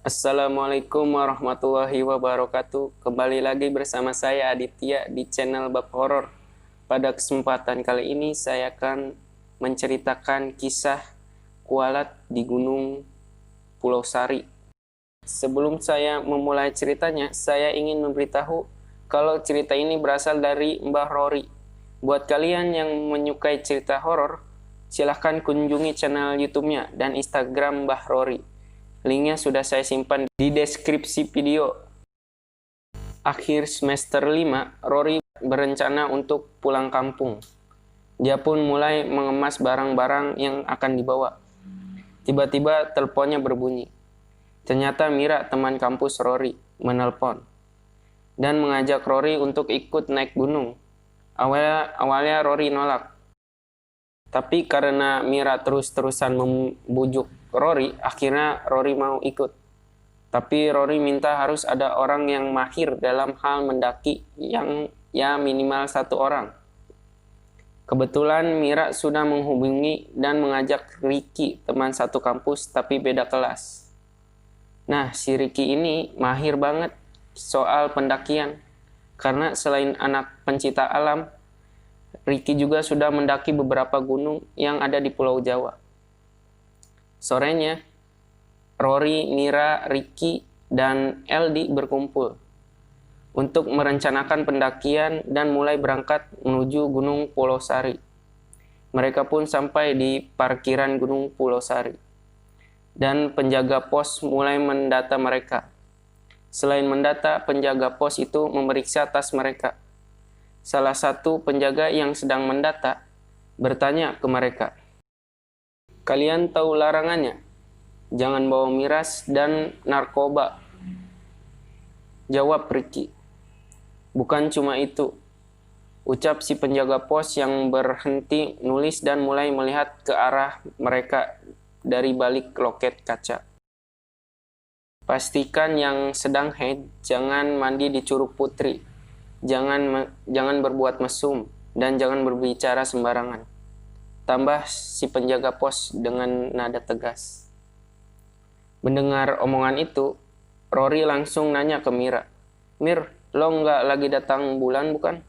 Assalamualaikum warahmatullahi wabarakatuh. Kembali lagi bersama saya Aditya di channel Bab Horor. Pada kesempatan kali ini saya akan menceritakan kisah kualat di Gunung Pulau Sari. Sebelum saya memulai ceritanya, saya ingin memberitahu kalau cerita ini berasal dari Mbah Rory. Buat kalian yang menyukai cerita horor, silahkan kunjungi channel YouTube-nya dan Instagram Mbah Rory. Linknya sudah saya simpan di deskripsi video. Akhir semester 5, Rory berencana untuk pulang kampung. Dia pun mulai mengemas barang-barang yang akan dibawa. Tiba-tiba teleponnya berbunyi. Ternyata Mira, teman kampus Rory, menelpon dan mengajak Rory untuk ikut naik gunung. Awalnya Rory nolak. Tapi karena Mira terus-terusan membujuk Rory, akhirnya Rory mau ikut. Tapi Rory minta harus ada orang yang mahir dalam hal mendaki, yang ya minimal 1 orang. Kebetulan Mira sudah menghubungi dan mengajak Ricky, teman satu kampus tapi beda kelas. Nah, si Ricky ini mahir banget soal pendakian. Karena selain anak pencinta alam, Ricky juga sudah mendaki beberapa gunung yang ada di Pulau Jawa. Sorenya, Rory, Mira, Ricky, dan Eldi berkumpul untuk merencanakan pendakian dan mulai berangkat menuju Gunung Pulau Sari. Mereka pun sampai di parkiran Gunung Pulau Sari. Dan penjaga pos mulai mendata mereka. Selain mendata, penjaga pos itu memeriksa tas mereka. Salah satu penjaga yang sedang mendata bertanya ke mereka, "Kalian tahu larangannya? Jangan bawa miras dan narkoba." Jawab Ricky, "Bukan cuma itu," ucap si penjaga pos yang berhenti nulis dan mulai melihat ke arah mereka dari balik loket kaca. "Pastikan yang sedang haid jangan mandi di Curug Putri. Jangan berbuat mesum dan jangan berbicara sembarangan," tambah si penjaga pos dengan nada tegas. Mendengar omongan itu, Rory langsung nanya ke Mira, "Mir, lo nggak lagi datang bulan bukan?"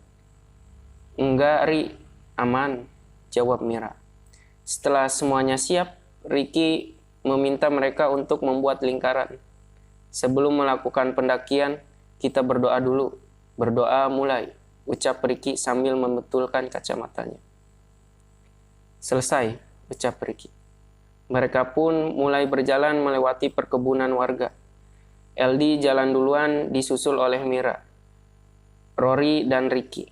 "Enggak, Ri, aman," jawab Mira. Setelah semuanya siap, Ricky meminta mereka untuk membuat lingkaran. "Sebelum melakukan pendakian, kita berdoa dulu." "Berdoa mulai," ucap Ricky sambil membetulkan kacamatanya. "Selesai," ucap Ricky. Mereka pun mulai berjalan melewati perkebunan warga. Eldi jalan duluan disusul oleh Mira, Rory, dan Ricky.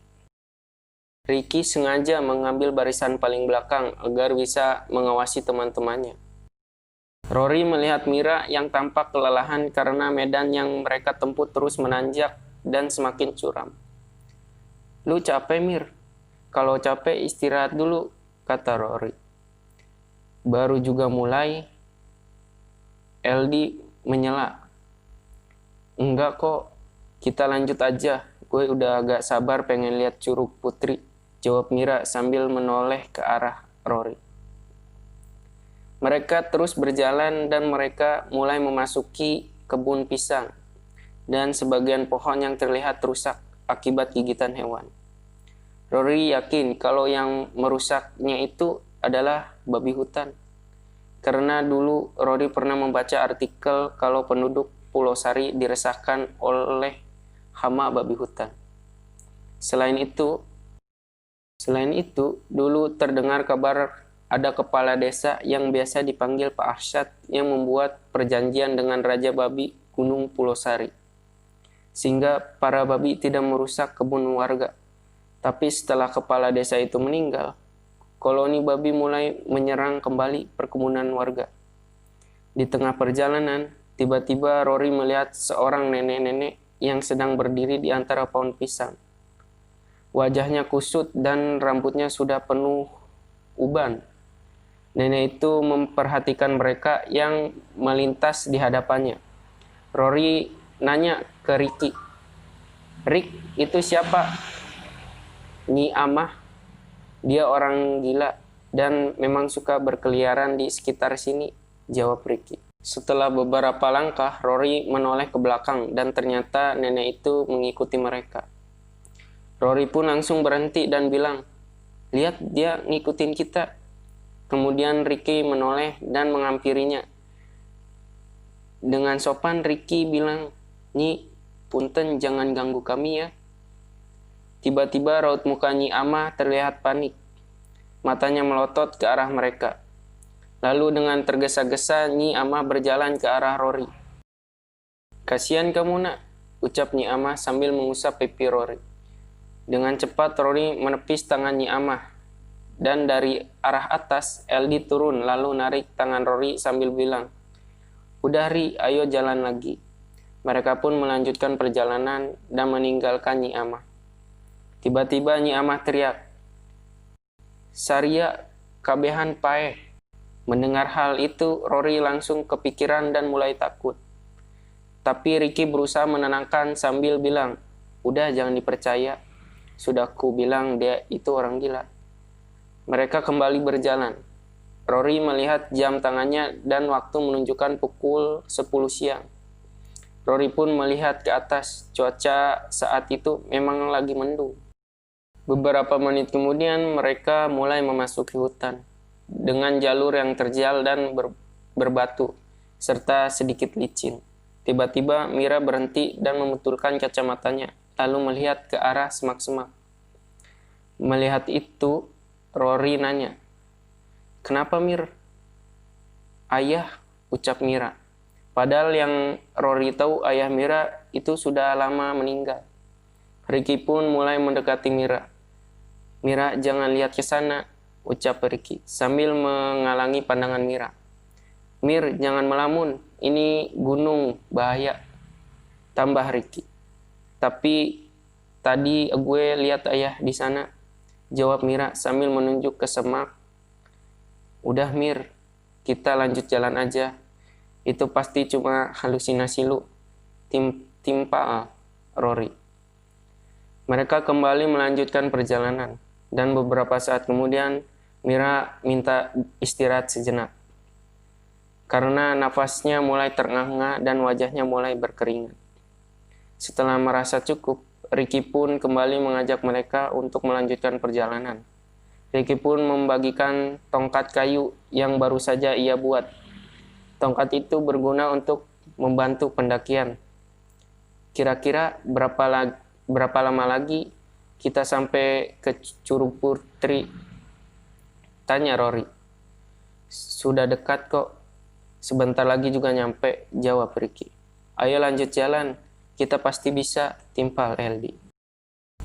Ricky sengaja mengambil barisan paling belakang agar bisa mengawasi teman-temannya. Rory melihat Mira yang tampak kelelahan karena medan yang mereka tempuh terus menanjak dan semakin curam. "Lu capek, Mir? Kalau capek istirahat dulu," kata Rory. "Baru juga mulai," Eldi menyela. "Enggak kok, kita lanjut aja. Gue udah agak sabar pengen lihat Curug Putri," jawab Mira sambil menoleh ke arah Rory. Mereka terus berjalan dan mereka mulai memasuki kebun pisang dan sebagian pohon yang terlihat rusak akibat gigitan hewan. Rory yakin kalau yang merusaknya itu adalah babi hutan. Karena dulu Rory pernah membaca artikel kalau penduduk Pulau Sari diresahkan oleh hama babi hutan. Selain itu, dulu terdengar kabar ada kepala desa yang biasa dipanggil Pak Arsyad yang membuat perjanjian dengan Raja Babi Gunung Pulau Sari. Sehingga para babi tidak merusak kebun warga. Tapi setelah kepala desa itu meninggal, koloni babi mulai menyerang kembali perkebunan warga. Di tengah perjalanan, tiba-tiba Rory melihat seorang nenek-nenek yang sedang berdiri di antara pohon pisang. Wajahnya kusut dan rambutnya sudah penuh uban. Nenek itu memperhatikan mereka yang melintas di hadapannya. Rory nanya ke Ricky, "Rick, itu siapa?" "Nyi Amah. Dia orang gila dan memang suka berkeliaran di sekitar sini," jawab Ricky. Setelah beberapa langkah, Rory menoleh ke belakang dan ternyata nenek itu mengikuti mereka. Rory pun langsung berhenti dan bilang, "Lihat, dia ngikutin kita." Kemudian Ricky menoleh dan menghampirinya. Dengan sopan Ricky bilang, "Nyi, punten jangan ganggu kami ya." Tiba-tiba raut muka Nyi Ama terlihat panik. Matanya melotot ke arah mereka. Lalu dengan tergesa-gesa Nyi Ama berjalan ke arah Rory. "Kasihan kamu nak," ucap Nyi Ama sambil mengusap pipi Rory. Dengan cepat Rory menepis tangan Nyi Ama. Dan dari arah atas, LD turun lalu narik tangan Rory sambil bilang, "Udah Ri, ayo jalan lagi." Mereka pun melanjutkan perjalanan dan meninggalkan Nyi Ama. Tiba-tiba Nyi Ama teriak, "Saria, kabehan paeh." Mendengar hal itu, Rory langsung kepikiran dan mulai takut. Tapi Ricky berusaha menenangkan sambil bilang, "Udah jangan dipercaya. Sudah ku bilang dia itu orang gila." Mereka kembali berjalan. Rory melihat jam tangannya dan waktu menunjukkan pukul 10 siang. Rory pun melihat ke atas. Cuaca saat itu memang lagi mendung. Beberapa menit kemudian mereka mulai memasuki hutan dengan jalur yang terjal dan berbatu serta sedikit licin. Tiba-tiba Mira berhenti dan membetulkan kacamatanya, lalu melihat ke arah semak-semak. Melihat itu, Rory nanya, "Kenapa Mir?" "Ayah," ucap Mira. Padahal yang Rory tahu ayah Mira itu sudah lama meninggal. Ricky pun mulai mendekati Mira. "Mira, jangan lihat ke sana," ucap Ricky sambil menghalangi pandangan Mira. "Mir, jangan melamun, ini gunung, bahaya," tambah Ricky. "Tapi tadi gue lihat ayah di sana," jawab Mira sambil menunjuk ke semak. "Udah Mir, kita lanjut jalan aja. Itu pasti cuma halusinasi lu," timpa Rory. Mereka kembali melanjutkan perjalanan, dan beberapa saat kemudian Mira minta istirahat sejenak. Karena nafasnya mulai terengah-engah dan wajahnya mulai berkeringat. Setelah merasa cukup, Ricky pun kembali mengajak mereka untuk melanjutkan perjalanan. Ricky pun membagikan tongkat kayu yang baru saja ia buat. Tongkat itu berguna untuk membantu pendakian. "Kira-kira berapa lama lagi kita sampai ke Curug Putri?" tanya Rory. "Sudah dekat kok. Sebentar lagi juga nyampe," jawab Ricky. "Ayo lanjut jalan. Kita pasti bisa," timpal LD.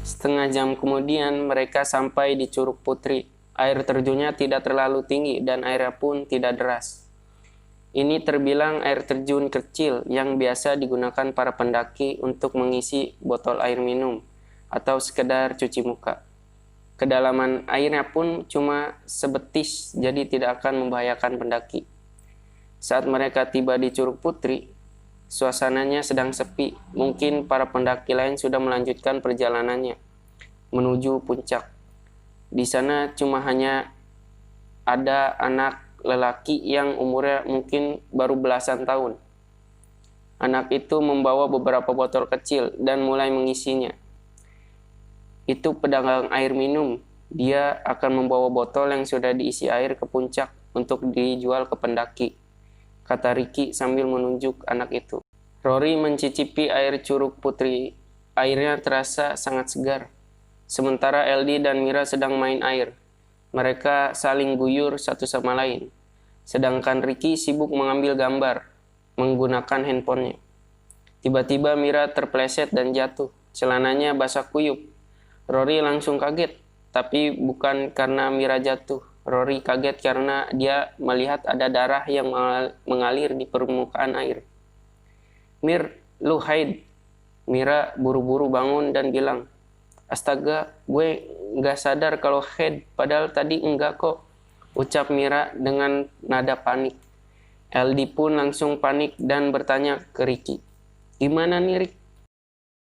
Setengah jam kemudian mereka sampai di Curug Putri. Air terjunnya tidak terlalu tinggi dan airnya pun tidak deras. Ini terbilang air terjun kecil yang biasa digunakan para pendaki untuk mengisi botol air minum atau sekedar cuci muka. Kedalaman airnya pun cuma sebetis, jadi tidak akan membahayakan pendaki. Saat mereka tiba di Curug Putri, suasananya sedang sepi. Mungkin para pendaki lain sudah melanjutkan perjalanannya menuju puncak. Di sana cuma hanya ada anak lelaki yang umurnya mungkin baru belasan tahun. Anak itu membawa beberapa botol kecil dan mulai mengisinya. Itu pedagang air minum. Dia akan membawa botol yang sudah diisi air ke puncak untuk dijual ke pendaki, kata Ricky sambil menunjuk anak itu. Rory mencicipi air Curug Putri. Airnya terasa sangat segar. Sementara LD dan Mira sedang main air. Mereka saling guyur satu sama lain. Sedangkan Ricky sibuk mengambil gambar menggunakan handphonenya. Tiba-tiba Mira terpleset dan jatuh. Celananya basah kuyup. Rory langsung kaget. Tapi bukan karena Mira jatuh. Rory kaget karena dia melihat ada darah yang mengalir di permukaan air. "Mir, lu haid." Mira buru-buru bangun dan bilang, "Astaga, gue nggak sadar kalau haid, padahal tadi enggak kok," ucap Mira dengan nada panik. LD pun langsung panik dan bertanya ke Ricky, "Gimana nih Rick?"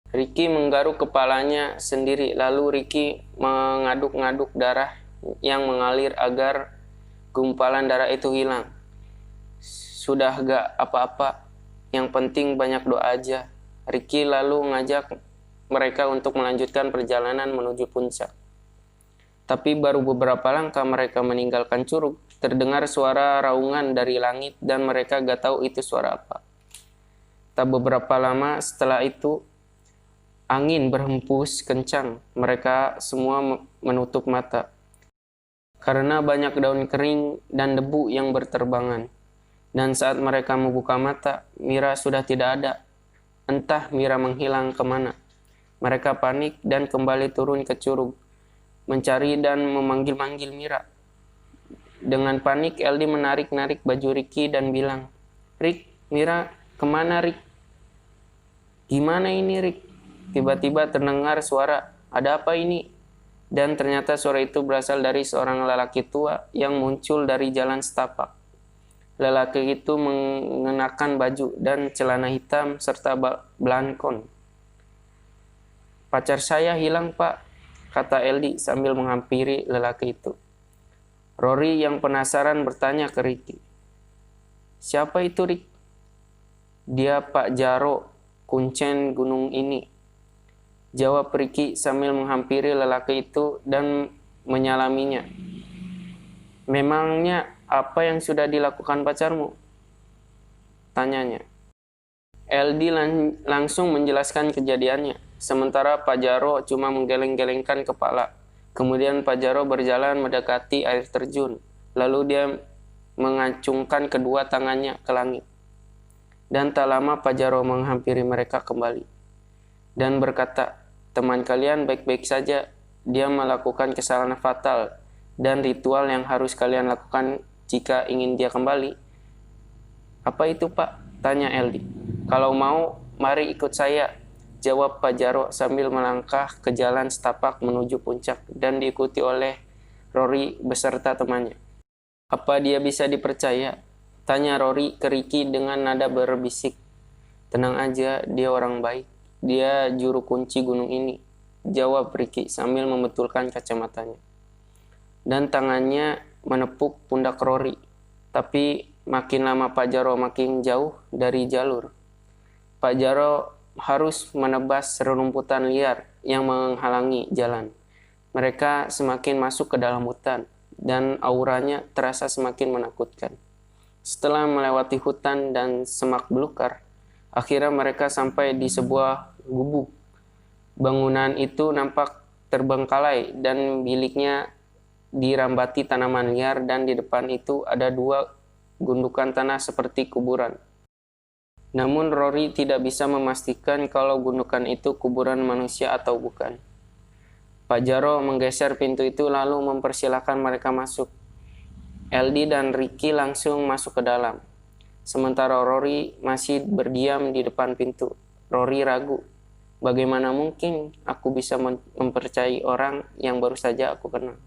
Ricky menggaruk kepalanya sendiri, lalu Ricky mengaduk-ngaduk darah yang mengalir agar gumpalan darah itu hilang. sudah gak apa-apa, yang penting banyak doa aja. Ricky lalu ngajak mereka untuk melanjutkan perjalanan menuju puncak. Tapi baru beberapa langkah mereka meninggalkan curug, terdengar suara raungan dari langit dan mereka gak tahu itu suara apa. Tak beberapa lama setelah itu, angin berhembus kencang. Mereka semua menutup mata karena banyak daun kering dan debu yang berterbangan. Dan saat mereka membuka mata, Mira sudah tidak ada. Entah Mira menghilang kemana. Mereka panik dan kembali turun ke curug, mencari dan memanggil-manggil Mira. Dengan panik, Eldi menarik-narik baju Ricky dan bilang, "Rick, Mira, kemana Rick? Gimana ini Rick?" Tiba-tiba terdengar suara, "Ada apa ini?" Dan ternyata suara itu berasal dari seorang lelaki tua yang muncul dari jalan setapak. Lelaki itu mengenakan baju dan celana hitam serta belangkon. "Pacar saya hilang, Pak," kata Eldi sambil menghampiri lelaki itu. Rory yang penasaran bertanya ke Ricky, "Siapa itu, Rick?" "Dia Pak Jaro, kuncen gunung ini," jawab Ricky sambil menghampiri lelaki itu dan menyalaminya. "Memangnya apa yang sudah dilakukan pacarmu?" tanyanya. LD langsung menjelaskan kejadiannya, sementara Pak Jaro cuma menggeleng-gelengkan kepala. Kemudian Pak Jaro berjalan mendekati air terjun, lalu dia mengacungkan kedua tangannya ke langit. Dan tak lama Pak Jaro menghampiri mereka kembali dan berkata, "Teman kalian baik-baik saja, dia melakukan kesalahan fatal dan ritual yang harus kalian lakukan jika ingin dia kembali." "Apa itu, Pak?" tanya Eldi. "Kalau mau, mari ikut saya," jawab Pak Jaro sambil melangkah ke jalan setapak menuju puncak dan diikuti oleh Rory beserta temannya. "Apa dia bisa dipercaya?" tanya Rory ke Ricky dengan nada berbisik. "Tenang aja, dia orang baik. Dia juru kunci gunung ini," jawab Ricky sambil membetulkan kacamatanya. Dan tangannya menepuk pundak Rory. Tapi makin lama Pak Jaro makin jauh dari jalur. Pak Jaro harus menebas rerumputan liar yang menghalangi jalan. Mereka semakin masuk ke dalam hutan dan auranya terasa semakin menakutkan. Setelah melewati hutan dan semak belukar, akhirnya mereka sampai di sebuah gubuk. Bangunan itu nampak terbengkalai dan biliknya dirambati tanaman liar dan di depan itu ada dua gundukan tanah seperti kuburan. Namun Rory tidak bisa memastikan kalau gundukan itu kuburan manusia atau bukan. Pak Jaro menggeser pintu itu lalu mempersilahkan mereka masuk. Eldi dan Ricky langsung masuk ke dalam. Sementara Rory masih berdiam di depan pintu. Rory ragu. "Bagaimana mungkin aku bisa mempercayai orang yang baru saja aku kenal?"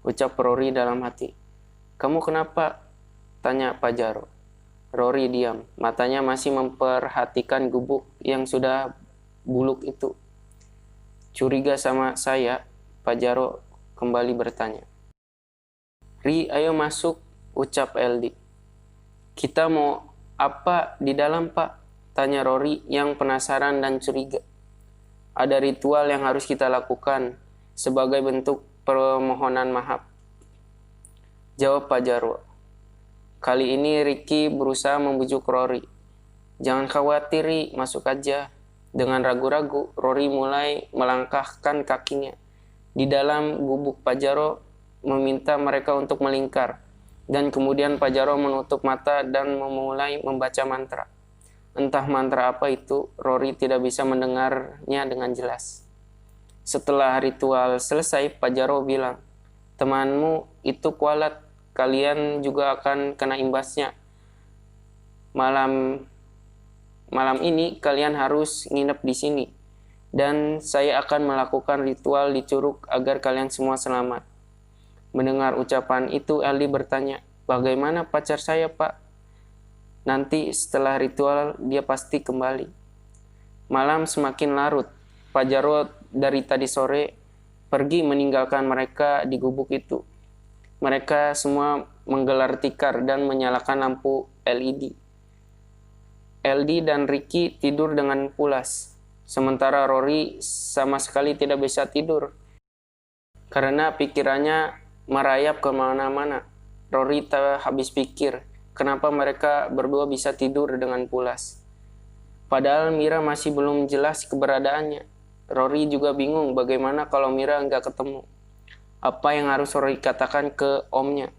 ucap Rory dalam hati. "Kamu kenapa?" tanya Pak Jaro. Rory diam, matanya masih memperhatikan gubuk yang sudah buluk itu. "Curiga sama saya?" Pak Jaro kembali bertanya. "Ri, ayo masuk," ucap Eldi. "Kita mau apa di dalam, Pak?" tanya Rory yang penasaran dan curiga. "Ada ritual yang harus kita lakukan sebagai bentuk permohonan maaf," jawab Pak Jaro. Kali ini Ricky berusaha membujuk Rory. "Jangan khawatir, Ri, masuk aja." Dengan ragu-ragu, Rory mulai melangkahkan kakinya. Di dalam gubuk Pak Jaro meminta mereka untuk melingkar. Dan kemudian Pak Jaro menutup mata dan memulai membaca mantra. Entah mantra apa itu, Rory tidak bisa mendengarnya dengan jelas. Setelah ritual selesai, Pak Jaro bilang, "Temanmu itu kualat. Kalian juga akan kena imbasnya. Malam ini kalian harus nginep di sini. Dan saya akan melakukan ritual di curug agar kalian semua selamat." Mendengar ucapan itu, Eldi bertanya, "Bagaimana pacar saya, Pak?" "Nanti setelah ritual dia pasti kembali." Malam semakin larut. Pak Jaro dari tadi sore pergi meninggalkan mereka di gubuk itu. Mereka semua menggelar tikar dan menyalakan lampu LED. LD dan Ricky tidur dengan pulas, sementara Rory sama sekali tidak bisa tidur karena pikirannya merayap kemana-mana. Rory tak habis pikir kenapa mereka berdua bisa tidur dengan pulas. Padahal Mira masih belum jelas keberadaannya. Rory juga bingung bagaimana kalau Mira nggak ketemu. Apa yang harus Rory katakan ke omnya?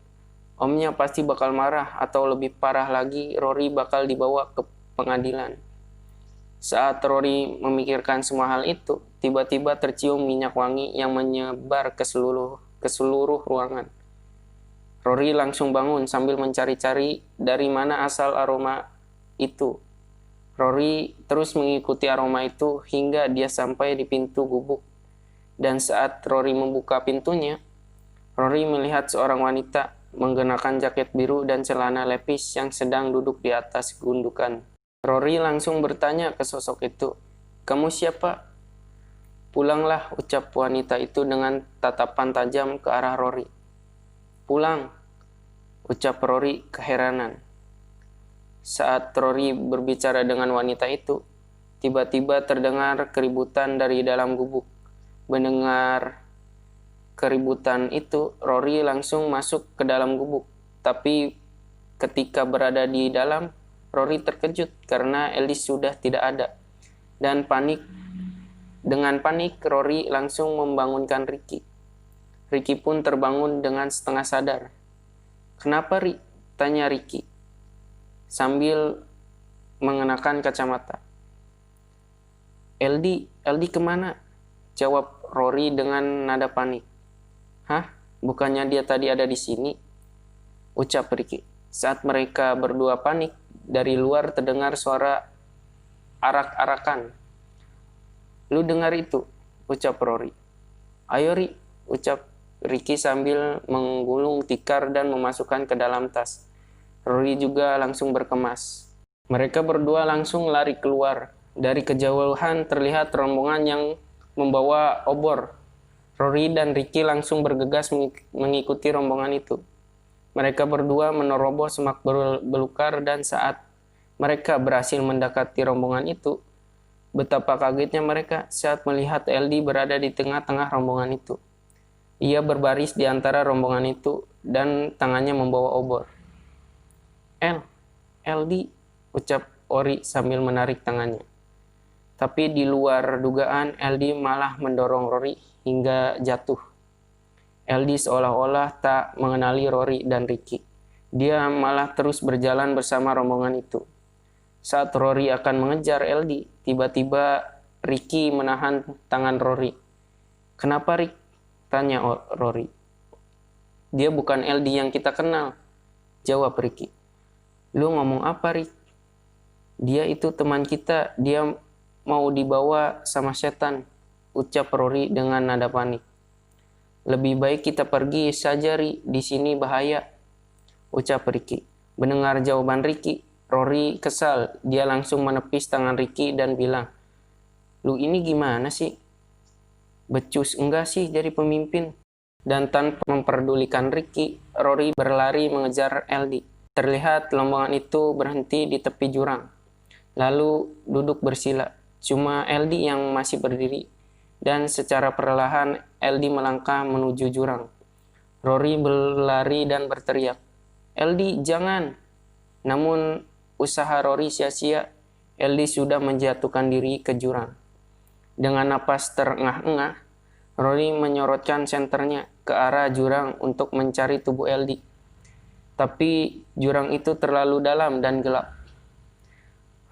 Omnya pasti bakal marah, atau lebih parah lagi, Rory bakal dibawa ke pengadilan. Saat Rory memikirkan semua hal itu, tiba-tiba tercium minyak wangi yang menyebar ke seluruh ruangan. Rory langsung bangun sambil mencari-cari dari mana asal aroma itu. Rory terus mengikuti aroma itu hingga dia sampai di pintu gubuk. Dan saat Rory membuka pintunya, Rory melihat seorang wanita mengenakan jaket biru dan celana lepis yang sedang duduk di atas gundukan. Rory langsung bertanya ke sosok itu, "Kamu siapa?" "Pulanglah," ucap wanita itu dengan tatapan tajam ke arah Rory. "Pulang," ucap Rory keheranan. Saat Rory berbicara dengan wanita itu, tiba-tiba terdengar keributan dari dalam gubuk. Mendengar keributan itu, Rory langsung masuk ke dalam gubuk. Tapi ketika berada di dalam, Rory terkejut karena Elise sudah tidak ada. Dan dengan panik, Rory langsung membangunkan Ricky. Ricky pun terbangun dengan setengah sadar. "Kenapa, Ri?" tanya Ricky sambil mengenakan kacamata. LD kemana?" jawab Rory dengan nada panik. "Hah? Bukannya dia tadi ada di sini?" ucap Ricky. Saat mereka berdua panik, dari luar terdengar suara arak-arakan. "Lu dengar itu?" ucap Rory. "Ayo, Ri," ucap Ricky sambil menggulung tikar dan memasukkan ke dalam tas. Rory juga langsung berkemas. Mereka berdua langsung lari keluar. Dari kejauhan terlihat rombongan yang membawa obor. Rory dan Ricky langsung bergegas mengikuti rombongan itu. Mereka berdua menerobos semak belukar, dan saat mereka berhasil mendekati rombongan itu, betapa kagetnya mereka saat melihat LD berada di tengah-tengah rombongan itu. Ia berbaris di antara rombongan itu dan tangannya membawa obor. LD, ucap Ori sambil menarik tangannya. Tapi di luar dugaan, LD malah mendorong Rory hingga jatuh. LD seolah-olah tak mengenali Rory dan Ricky. Dia malah terus berjalan bersama rombongan itu. Saat Rory akan mengejar LD, tiba-tiba Ricky menahan tangan Rory. "Kenapa, Rick?" tanya Rory. "Dia bukan LD yang kita kenal," jawab Ricky. "Lu ngomong apa, Rick?" "Dia itu teman kita, dia mau dibawa sama setan," ucap Rory dengan nada panik. "Lebih baik kita pergi saja, Ri, di sini bahaya," ucap Ricky. Mendengar jawaban Ricky, Rory kesal. Dia langsung menepis tangan Ricky dan bilang, "Lu ini gimana sih? Becus enggak sih jadi pemimpin?" Dan tanpa memperdulikan Ricky, Rory berlari mengejar LD. Terlihat rombongan itu berhenti di tepi jurang, lalu duduk bersila. Cuma LD yang masih berdiri, dan secara perlahan LD melangkah menuju jurang. Rory berlari dan berteriak, "LD, jangan!" Namun usaha Rory sia-sia. LD sudah menjatuhkan diri ke jurang. Dengan napas terengah-engah, Rory menyorotkan senternya ke arah jurang untuk mencari tubuh LD. Tapi jurang itu terlalu dalam dan gelap.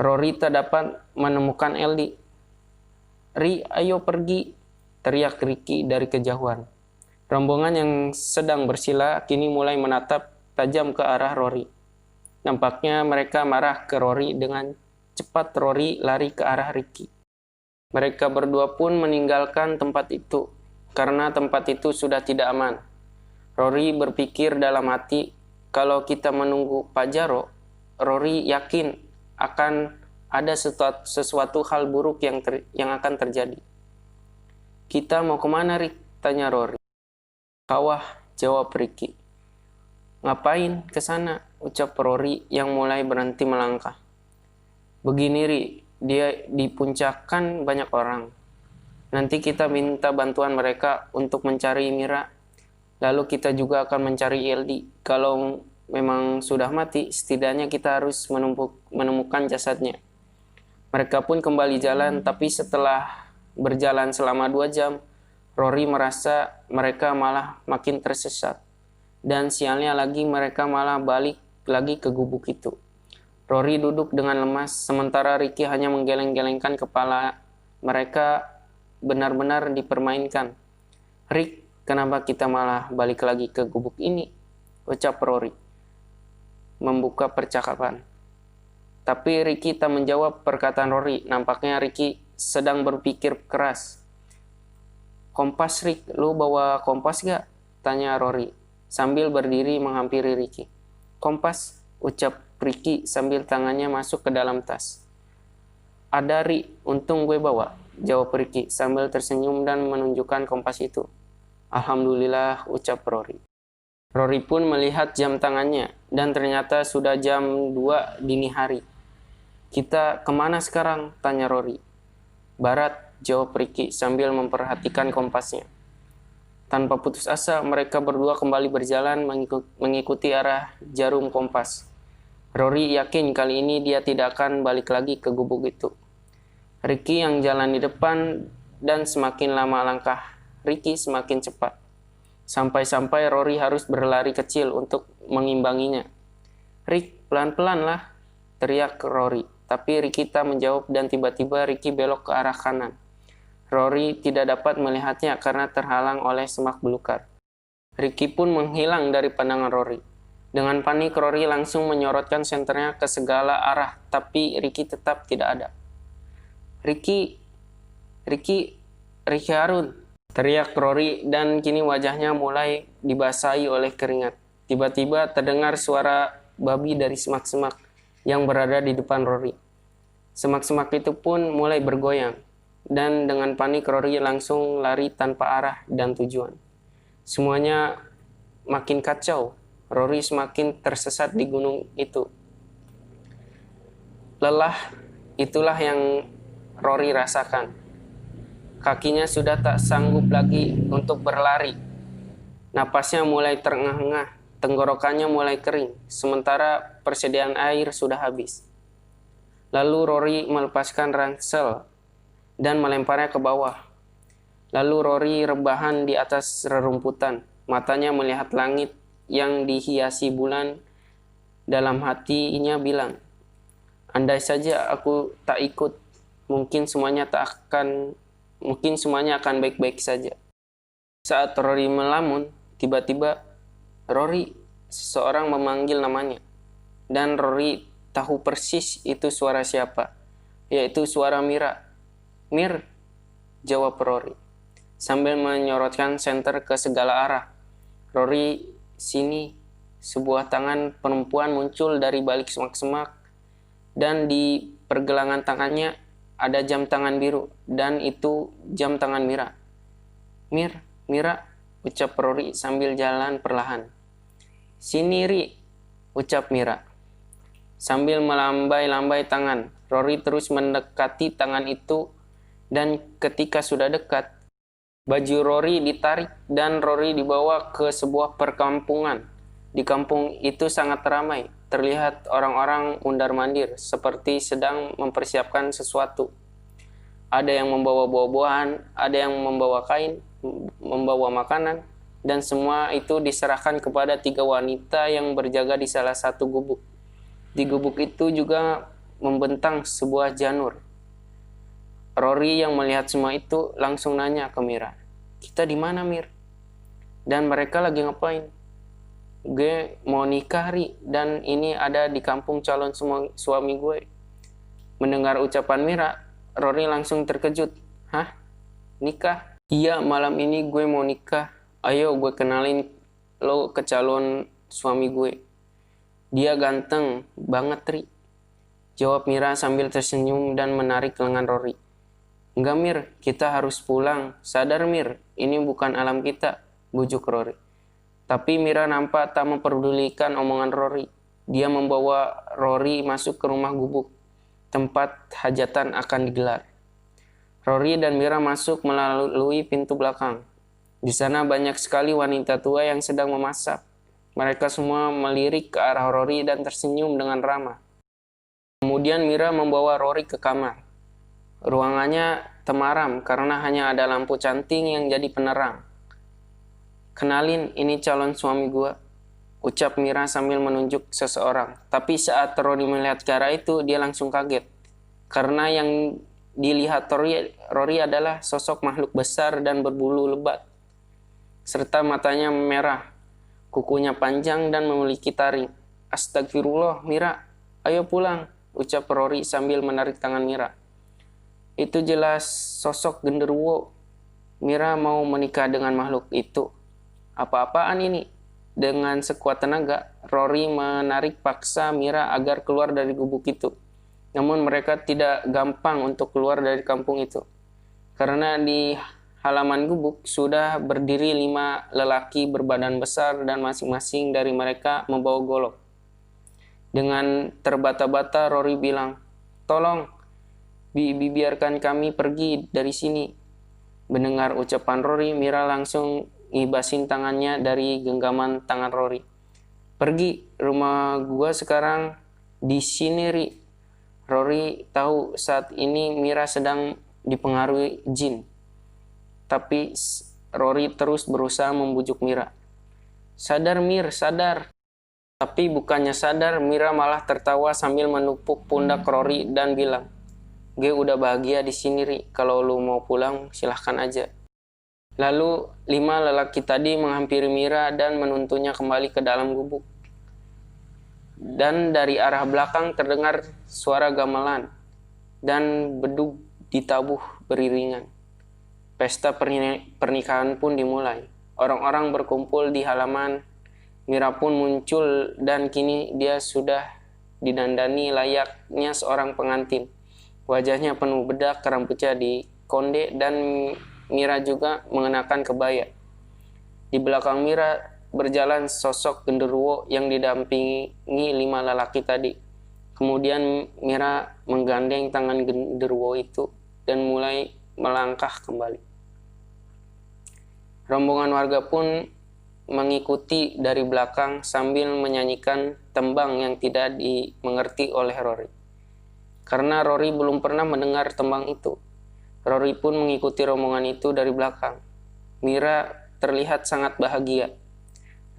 Rory tak dapat menemukan LD. "Ri, ayo pergi!" teriak Ricky dari kejauhan. Rombongan yang sedang bersila kini mulai menatap tajam ke arah Rory. Nampaknya mereka marah ke Rory. Dengan cepat Rory lari ke arah Ricky. Mereka berdua pun meninggalkan tempat itu, karena tempat itu sudah tidak aman. Rory berpikir dalam hati, kalau kita menunggu Pak Jaro, Rory yakin akan ada sesuatu hal buruk yang akan terjadi. "Kita mau kemana, Rick?" tanya Rory. "Kawah," jawab Ricky. "Ngapain ke sana?" ucap Rory yang mulai berhenti melangkah. Begini Ri, dia dipuncakkan banyak orang. Nanti kita minta bantuan mereka untuk mencari Mira. Lalu kita juga akan mencari Eldi. Kalau memang sudah mati, setidaknya kita harus menemukan jasadnya. Mereka pun kembali jalan, tapi setelah berjalan selama 2 jam, Rory merasa mereka malah makin tersesat. Dan sialnya lagi mereka malah balik lagi ke gubuk itu. Rory duduk dengan lemas, sementara Ricky hanya menggeleng-gelengkan kepala. Mereka benar-benar dipermainkan. Rick, kenapa kita malah balik lagi ke gubuk ini? Ucap Rory, membuka percakapan. Tapi Ricky tak menjawab perkataan Rory. Nampaknya Ricky sedang berpikir keras. Kompas Rick, lu bawa kompas gak? Tanya Rory sambil berdiri menghampiri Ricky. Kompas, ucap Ricky sambil tangannya masuk ke dalam tas. Ada Ri, untung gue bawa, jawab Ricky sambil tersenyum dan menunjukkan kompas itu. Alhamdulillah, ucap Rory. Rory pun melihat jam tangannya dan ternyata sudah jam 2 dini hari. Kita kemana sekarang? Tanya Rory. Barat, jawab Ricky sambil memperhatikan kompasnya. Tanpa putus asa, mereka berdua kembali berjalan mengikuti arah jarum kompas. Rory yakin kali ini dia tidak akan balik lagi ke gubuk itu. Ricky yang jalan di depan dan semakin lama langkah Ricky semakin cepat. Sampai-sampai Rory harus berlari kecil untuk mengimbanginya. Rick, pelan-pelan lah, teriak Rory. Tapi Ricky tak menjawab dan tiba-tiba Ricky belok ke arah kanan. Rory tidak dapat melihatnya karena terhalang oleh semak belukar. Ricky pun menghilang dari pandangan Rory. Dengan panik, Rory langsung menyorotkan senternya ke segala arah, tapi Ricky tetap tidak ada. Ricky Harun, teriak Rory dan kini wajahnya mulai dibasahi oleh keringat. Tiba-tiba terdengar suara babi dari semak-semak yang berada di depan Rory. Semak-semak itu pun mulai bergoyang, dan dengan panik Rory langsung lari tanpa arah dan tujuan. Semuanya makin kacau. Rory semakin tersesat di gunung itu. Lelah, itulah yang Rory rasakan. Kakinya sudah tak sanggup lagi untuk berlari. Napasnya mulai terengah-engah, tenggorokannya mulai kering, sementara persediaan air sudah habis. Lalu Rory melepaskan ransel dan melemparnya ke bawah. Lalu Rory rebahan di atas rerumputan, matanya melihat langit yang dihiasi bulan. Dalam hatinya bilang, andai saja aku tak ikut, mungkin semuanya akan baik-baik saja. Saat Rory melamun, tiba-tiba seseorang memanggil namanya. Dan Rory tahu persis itu suara siapa, yaitu suara Mira. Mir, jawab Rory, sambil menyorotkan senter ke segala arah. Rory, sini. Sebuah tangan perempuan muncul dari balik semak-semak, dan di pergelangan tangannya ada jam tangan biru, dan itu jam tangan Mira. Mira, ucap Rory sambil jalan perlahan. Sini Ri, ucap Mira. Sambil melambai-lambai tangan, Rory terus mendekati tangan itu, dan ketika sudah dekat, baju Rory ditarik dan Rory dibawa ke sebuah perkampungan. Di kampung itu sangat ramai, terlihat orang-orang mundar-mandir seperti sedang mempersiapkan sesuatu. Ada yang membawa buah-buahan, ada yang membawa kain, membawa makanan, dan semua itu diserahkan kepada 3 wanita yang berjaga di salah satu gubuk. Di gubuk itu juga membentang sebuah janur. Rory yang melihat semua itu langsung nanya ke Mira, kita di mana Mir? Dan mereka lagi ngapain? Gue mau nikah Ri, dan ini ada di kampung calon suami gue. Mendengar ucapan Mira, Rory langsung terkejut. Hah? Nikah? Iya, malam ini gue mau nikah. Ayo gue kenalin lo ke calon suami gue. Dia ganteng banget Ri, jawab Mira sambil tersenyum dan menarik lengan Rory. Enggak Mir, kita harus pulang. Sadar Mir, ini bukan alam kita, bujuk Rory. Tapi Mira nampak tak memperdulikan omongan Rory. dia membawa Rory masuk ke rumah gubuk, tempat hajatan akan digelar. Rory dan Mira masuk melalui pintu belakang. Di sana banyak sekali wanita tua yang sedang memasak. Mereka semua melirik ke arah Rory dan tersenyum dengan ramah. Kemudian Mira membawa Rory ke kamar. Ruangannya temaram karena hanya ada lampu canting yang jadi penerang. "Kenalin, ini calon suami gua," ucap Mira sambil menunjuk seseorang. Tapi saat Rory melihat ke arah itu, dia langsung kaget. Karena yang dilihat Rory adalah sosok makhluk besar dan berbulu lebat, serta matanya merah, kukunya panjang dan memiliki taring. "Astagfirullah, Mira, ayo pulang," ucap Rory sambil menarik tangan Mira. "Itu jelas sosok genderuwo. Mira mau menikah dengan makhluk itu. Apa-apaan ini?" Dengan sekuat tenaga, Rory menarik paksa Mira agar keluar dari gubuk itu. Namun mereka tidak gampang untuk keluar dari kampung itu. Karena di halaman gubuk sudah berdiri 5 lelaki berbadan besar dan masing-masing dari mereka membawa golok. Dengan terbata-bata Rory bilang, "Tolong, biarkan kami pergi dari sini." Mendengar ucapan Rory, Mira langsung ngibasin tangannya dari genggaman tangan Rory. "Pergi, rumah gua sekarang di sini, Ri." Rory tahu saat ini Mira sedang dipengaruhi jin. Tapi Rory terus berusaha membujuk Mira. "Sadar, Mir, sadar." Tapi bukannya sadar, Mira malah tertawa sambil menepuk pundak Rory dan bilang, "Gue udah bahagia di sini, Ri. Kalau lu mau pulang, silahkan aja." Lalu 5 lelaki tadi menghampiri Mira dan menuntunnya kembali ke dalam gubuk. Dan dari arah belakang terdengar suara gamelan dan bedug ditabuh beriringan. Pesta pernikahan pun dimulai. Orang-orang berkumpul di halaman. Mira pun muncul dan kini dia sudah didandani layaknya seorang pengantin. Wajahnya penuh bedak, rambutnya dikonde, dan Mira juga mengenakan kebaya. Di belakang Mira berjalan sosok genderuwo yang didampingi 5 lelaki tadi. Kemudian Mira menggandeng tangan genderuwo itu dan mulai melangkah kembali. Rombongan warga pun mengikuti dari belakang sambil menyanyikan tembang yang tidak dimengerti oleh Rory. Karena Rory belum pernah mendengar tembang itu, Rory pun mengikuti rombongan itu dari belakang. Mira terlihat sangat bahagia.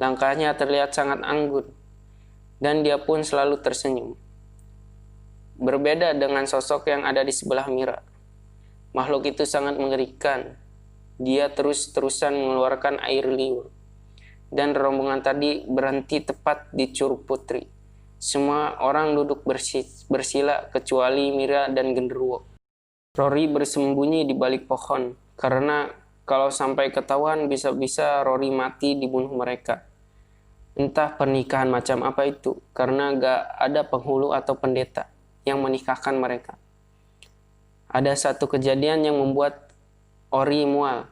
Langkahnya terlihat sangat anggun, dan dia pun selalu tersenyum. Berbeda dengan sosok yang ada di sebelah Mira. Makhluk itu sangat mengerikan. Dia terus-terusan mengeluarkan air liur. Dan rombongan tadi berhenti tepat di Curug Putri. Semua orang duduk bersila kecuali Mira dan genderuwo. Rory bersembunyi di balik pohon, karena kalau sampai ketahuan bisa-bisa Rory mati dibunuh mereka. Entah pernikahan macam apa itu, karena gak ada penghulu atau pendeta yang menikahkan mereka. Ada satu kejadian yang membuat Rory mual,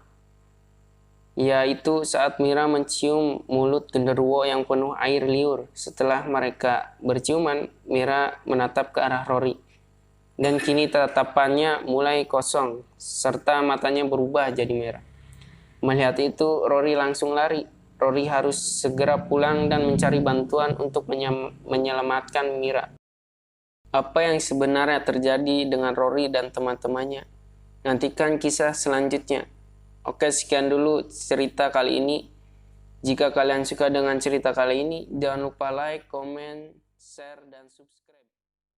yaitu saat Mira mencium mulut genderuwo yang penuh air liur. Setelah mereka berciuman, Mira menatap ke arah Rory. Dan kini tatapannya mulai kosong, serta matanya berubah jadi merah. Melihat itu, Rory langsung lari. Rory harus segera pulang dan mencari bantuan untuk menyelamatkan Mira. Apa yang sebenarnya terjadi dengan Rory dan teman-temannya? Nantikan kisah selanjutnya. Oke, sekian dulu cerita kali ini. Jika kalian suka dengan cerita kali ini, jangan lupa like, comment, share, dan subscribe.